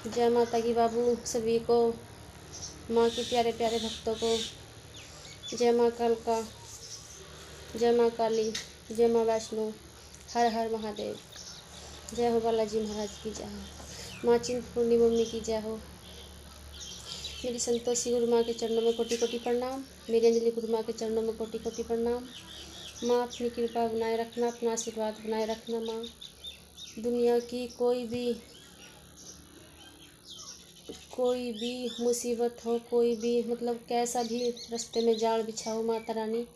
जय माता की बाबू सभी को, माँ के प्यारे प्यारे भक्तों को। जय माँ कालका, जय माँ काली, जय माँ वैष्णो, हर हर महादेव। जय हो बालाजी महाराज की जय हो, माँ चिंतपूर्णी मम्मी की जय हो। मेरी संतोषी गुरु माँ के चरणों में कोटि कोटि प्रणाम। मेरी अंजलि गुरु माँ के चरणों में कोटि कोटि प्रणाम। माँ अपनी कृपा बनाए रखना, अपना आशीर्वाद बनाए रखना। माँ दुनिया की कोई भी मुसीबत हो, कोई भी मतलब कैसा भी रास्ते में जाल बिछा हो, माता रानी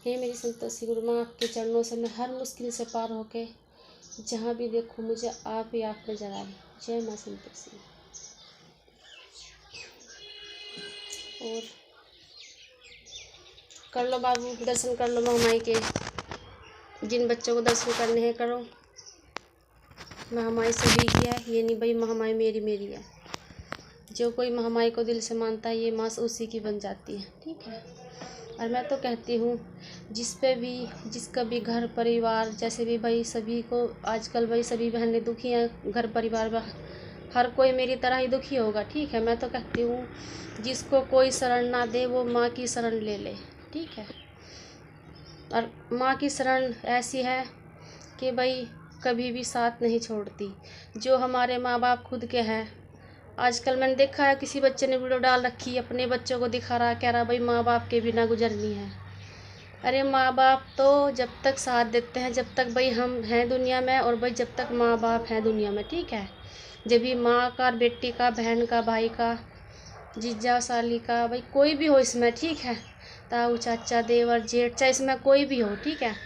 हे मेरी संतोषी गुरु माँ, आपके चरणों से मैं हर मुश्किल से पार होके जहाँ भी देखूँ मुझे आप ही आप नजर आए। जय माँ संतोषी। और कर लो बाबू दर्शन, कर लो महामाई के। जिन बच्चों को दर्शन करने हैं करो। महामाई सभी की है, ये नहीं भाई महामाई मेरी है। जो कोई महामाई को दिल से मानता है ये माँ उसी की बन जाती है, ठीक है। और मैं तो कहती हूँ जिसका भी घर परिवार जैसे भी भाई, सभी को आजकल भाई सभी बहनें दुखी हैं, घर परिवार में हर कोई मेरी तरह ही दुखी होगा, ठीक है। मैं तो कहती हूँ जिसको कोई शरण ना दे वो माँ की शरण ले ले, ठीक है। और माँ की शरण ऐसी है कि भाई कभी भी साथ नहीं छोड़ती। जो हमारे माँ बाप खुद के हैं, आजकल मैंने देखा है किसी बच्चे ने वीडियो डाल रखी, अपने बच्चों को दिखा रहा, कह रहा भाई माँ बाप के बिना गुजरनी है। अरे माँ बाप तो जब तक साथ देते हैं, जब तक भाई हम हैं दुनिया में, और भाई जब तक माँ बाप हैं दुनिया में, ठीक है। जब भी माँ का, बेटी का, बहन का, भाई का, जीजा साली का, भाई कोई भी हो इसमें, ठीक है। ताऊ चाचा देवर जेठ, चाहे इसमें कोई भी हो, ठीक है।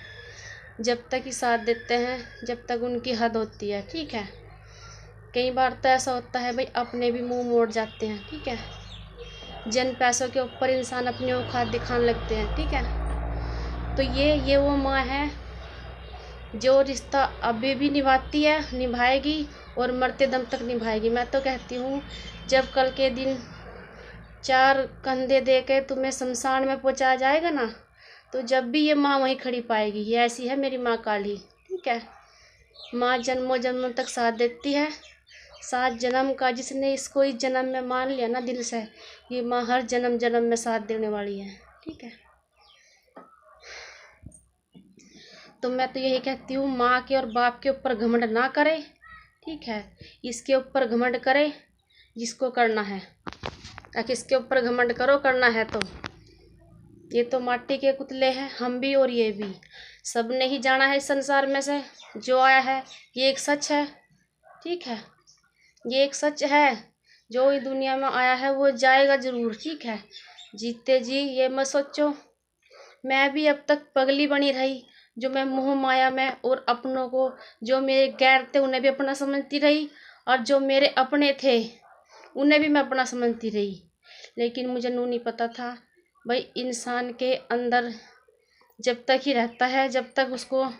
जब तक ही साथ देते हैं, जब तक उनकी हद होती है, ठीक है। कई बार तो ऐसा होता है भाई अपने भी मुंह मोड़ जाते हैं, ठीक है। जन पैसों के ऊपर इंसान अपनी औकात दिखाने लगते हैं, ठीक है। तो ये वो माँ है जो रिश्ता अभी भी निभाती है, निभाएगी और मरते दम तक निभाएगी। मैं तो कहती हूँ जब कल के दिन 4 कंधे दे के तुम्हें शमशान में पहुँचाया जाएगा ना, तो जब भी ये माँ वहीं खड़ी पाएगी। ये ऐसी है मेरी माँ काली, ठीक है। माँ जन्मों जन्मों तक साथ देती है। 7 जन्म का जिसने इसको इस जन्म में मान लिया ना दिल से, ये माँ हर जन्म जन्म में साथ देने वाली है, ठीक है। तो मैं तो यही कहती हूँ माँ के और बाप के ऊपर घमंड ना करे, ठीक है। इसके ऊपर घमंड करे जिसको करना है। ताकि इसके ऊपर घमंड करो, करना है तो। ये तो माटी के पुतले हैं, हम भी और ये भी, सब ने ही जाना है इस संसार में से। जो आया है ये एक सच है, ठीक है। ये एक सच है, जो इस दुनिया में आया है वो जाएगा जरूर, ठीक है। जीते जी ये मत सोचो मैं भी अब तक पगली बनी रही, जो मैं मोह माया में और अपनों को, जो मेरे गैर थे उन्हें भी अपना समझती रही, और जो मेरे अपने थे उन्हें भी मैं अपना समझती रही। लेकिन मुझे नू नहीं पता था भाई इंसान के अंदर जब तक ही रहता है, जब तक उसको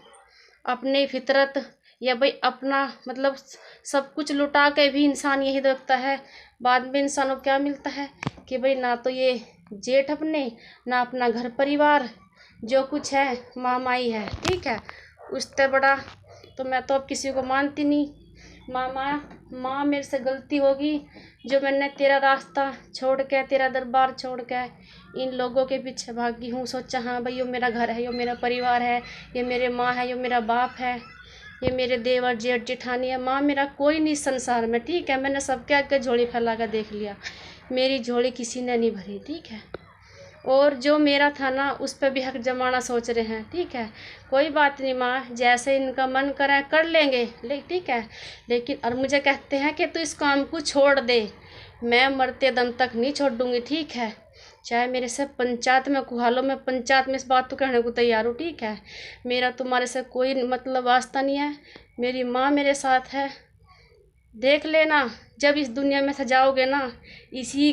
अपनी फितरत या भाई अपना मतलब सब कुछ लुटा के भी इंसान यही देखता है, बाद में इंसान को क्या मिलता है कि भाई ना तो ये जेठ अपने, ना अपना घर परिवार, जो कुछ है माँ माई है, ठीक है। उससे बड़ा तो मैं तो अब किसी को मानती नहीं। माँ मेरे से गलती होगी जो मैंने तेरा रास्ता छोड़ के, तेरा दरबार छोड़ के इन लोगों के पीछे भागी हूँ। सोचा हाँ भाई ये मेरा घर है, ये मेरा परिवार है, ये मेरे माँ है, ये मेरा बाप है, ये मेरे देवर जेठ जेठानी है। माँ मेरा कोई नहीं संसार में, ठीक है। मैंने सबके आगे झोली फैला कर देख लिया, मेरी झोली किसी ने नहीं भरी, ठीक है। और जो मेरा था ना उस पर भी हक जमाना सोच रहे हैं, ठीक है। कोई बात नहीं माँ, जैसे इनका मन करे कर लेंगे, ठीक है। लेकिन और मुझे कहते हैं कि तू इस काम को छोड़ दे, मैं मरते दम तक नहीं छोड़ूंगी, ठीक है। चाहे मेरे से पंचायत में कुहालो, मैं पंचायत में इस बात को कहने को तैयार हूँ, ठीक है। मेरा तुम्हारे से कोई मतलब वास्ता नहीं है, मेरी माँ मेरे साथ है। देख लेना जब इस दुनिया में सजाओगे ना, इसी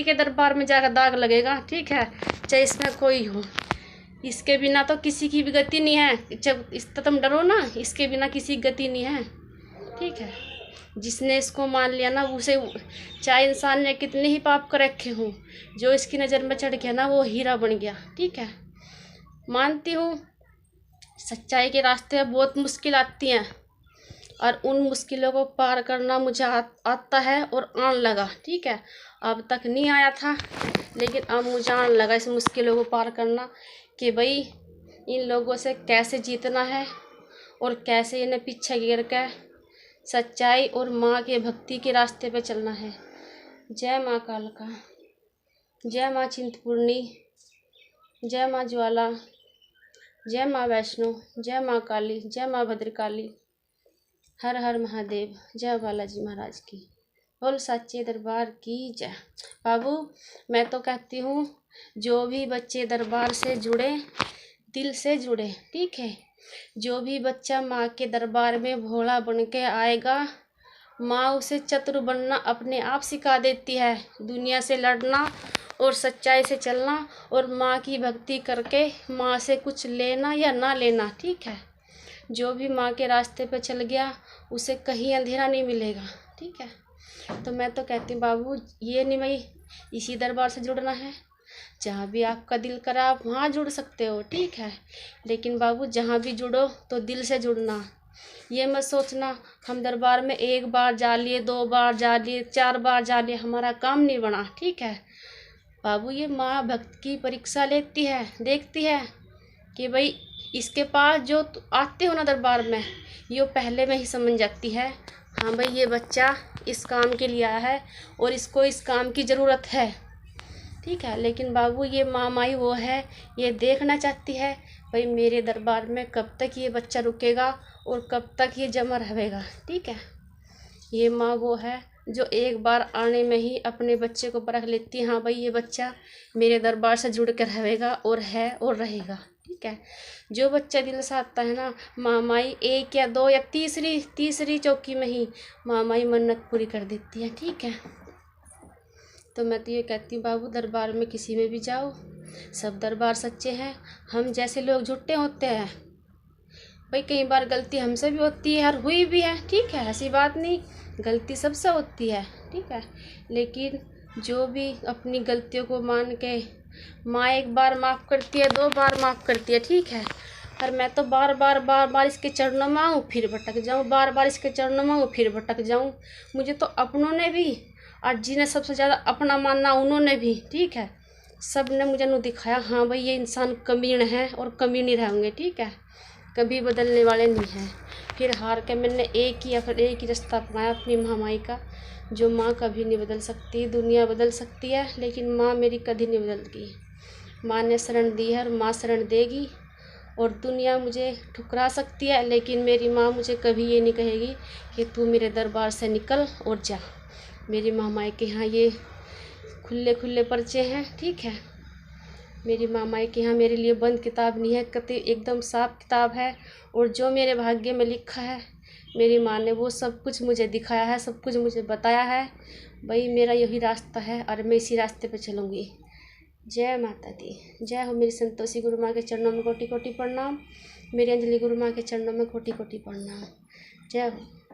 के दरबार में जाकर दाग लगेगा, ठीक है। चाहे इसमें कोई हो, इसके बिना तो किसी की भी गति नहीं है। जब इस तुम डरो ना, इसके बिना किसी की गति नहीं है, ठीक है। जिसने इसको मान लिया ना उसे, चाहे इंसान ने कितने ही पाप कर रखे हों, जो इसकी नज़र में चढ़ गया ना वो हीरा बन गया, ठीक है। मानती हूँ सच्चाई के रास्ते बहुत मुश्किल आती हैं, और उन मुश्किलों को पार करना मुझे आता है और आने लगा। ठीक है, अब तक नहीं आया था, लेकिन अब मुझे आने लगा इस मुश्किलों को पार करना, कि भाई इन लोगों से कैसे जीतना है और कैसे इन्हें पीछे गिर कर सच्चाई और माँ के भक्ति के रास्ते पे चलना है। जय माँ कालका, जय माँ चिंतपूर्णी, जय माँ ज्वाला, जय माँ वैष्णो, जय माँ काली, जय माँ भद्रकाली, हर हर महादेव, जय बालाजी महाराज की, बोल सच्चे दरबार की जय। बाबू मैं तो कहती हूँ जो भी बच्चे दरबार से जुड़े, दिल से जुड़े, ठीक है, जो भी बच्चा माँ के दरबार में भोला बन के आएगा, माँ उसे चतुर बनना अपने आप सिखा देती है, दुनिया से लड़ना और सच्चाई से चलना और माँ की भक्ति करके माँ से कुछ लेना या ना लेना। ठीक है, जो भी माँ के रास्ते पे चल गया उसे कहीं अंधेरा नहीं मिलेगा। ठीक है, तो मैं तो कहती हूँ बाबू ये नहीं भाई इसी दरबार से जुड़ना है, जहाँ भी आपका दिल करा आप वहाँ जुड़ सकते हो। ठीक है, लेकिन बाबू जहाँ भी जुड़ो तो दिल से जुड़ना, ये मत सोचना हम दरबार में 1 बार जा लिए, 2 बार जा लिए, 4 बार जा लिए, हमारा काम नहीं बना। ठीक है बाबू, ये माँ भक्त की परीक्षा लेती है, देखती है कि भाई इसके पास जो आते हो ना दरबार में, ये पहले में ही समझ जाती है हाँ भाई ये बच्चा इस काम के लिए आया है और इसको इस काम की ज़रूरत है। ठीक है, लेकिन बाबू ये माँ माई वो है, ये देखना चाहती है भाई मेरे दरबार में कब तक ये बच्चा रुकेगा और कब तक ये जमा रहेगा। ठीक है, ये माँ वो है जो एक बार आने में ही अपने बच्चे को परख लेती है, हाँ भाई ये बच्चा मेरे दरबार से जुड़ कर रहेगा और है और रहेगा। ठीक है, जो बच्चा दिल से आता है ना, माँ माई 1 या 2 या तीसरी चौकी में ही माँ माई मन्नत पूरी कर देती है। ठीक है, तो मैं तो ये कहती हूँ बाबू दरबार में किसी में भी जाओ, सब दरबार सच्चे हैं, हम जैसे लोग झूठे होते हैं भाई, कई बार गलती हमसे भी होती है और हुई भी है। ठीक है, ऐसी बात नहीं, गलती सबसे होती है। ठीक है, लेकिन जो भी अपनी गलतियों को मान के माँ 1 बार माफ़ करती है, 2 बार माफ़ करती है। ठीक है, और मैं तो बार बार इसके चरणों में आऊँ फिर भटक जाऊँ, बार बार इसके चरणों में आऊँ फिर भटक जाऊँ। मुझे तो अपनों ने भी और जिन्हें सबसे ज़्यादा अपना मानना उन्होंने भी, ठीक है, सब ने मुझे नु दिखाया हाँ भाई ये इंसान कमीन है और कमीन ही रहेंगे। ठीक है, कभी बदलने वाले नहीं हैं। फिर हार के मैंने एक ही रास्ता अपनाया अपनी महामाई का, जो माँ कभी नहीं बदल सकती। दुनिया बदल सकती है लेकिन माँ मेरी कभी नहीं बदलती। माँ ने शरण दी है और माँ शरण देगी, और दुनिया मुझे ठुकरा सकती है लेकिन मेरी माँ मुझे कभी ये नहीं कहेगी कि तू मेरे दरबार से निकल और जा। मेरी महामाई के यहाँ ये खुले पर्चे हैं। ठीक है, मेरी मामाई के यहाँ मेरे लिए बंद किताब नहीं है, कति एकदम साफ किताब है, और जो मेरे भाग्य में लिखा है मेरी माँ ने वो सब कुछ मुझे दिखाया है, सब कुछ मुझे बताया है। भाई मेरा यही रास्ता है और मैं इसी रास्ते पे चलूँगी। जय माता दी, जय हो। मेरी संतोषी गुरु माँ के चरणों में कोटि कोटि प्रणाम, मेरी अंजलि गुरु माँ के चरणों में कोटि कोटि प्रणाम। जय हो।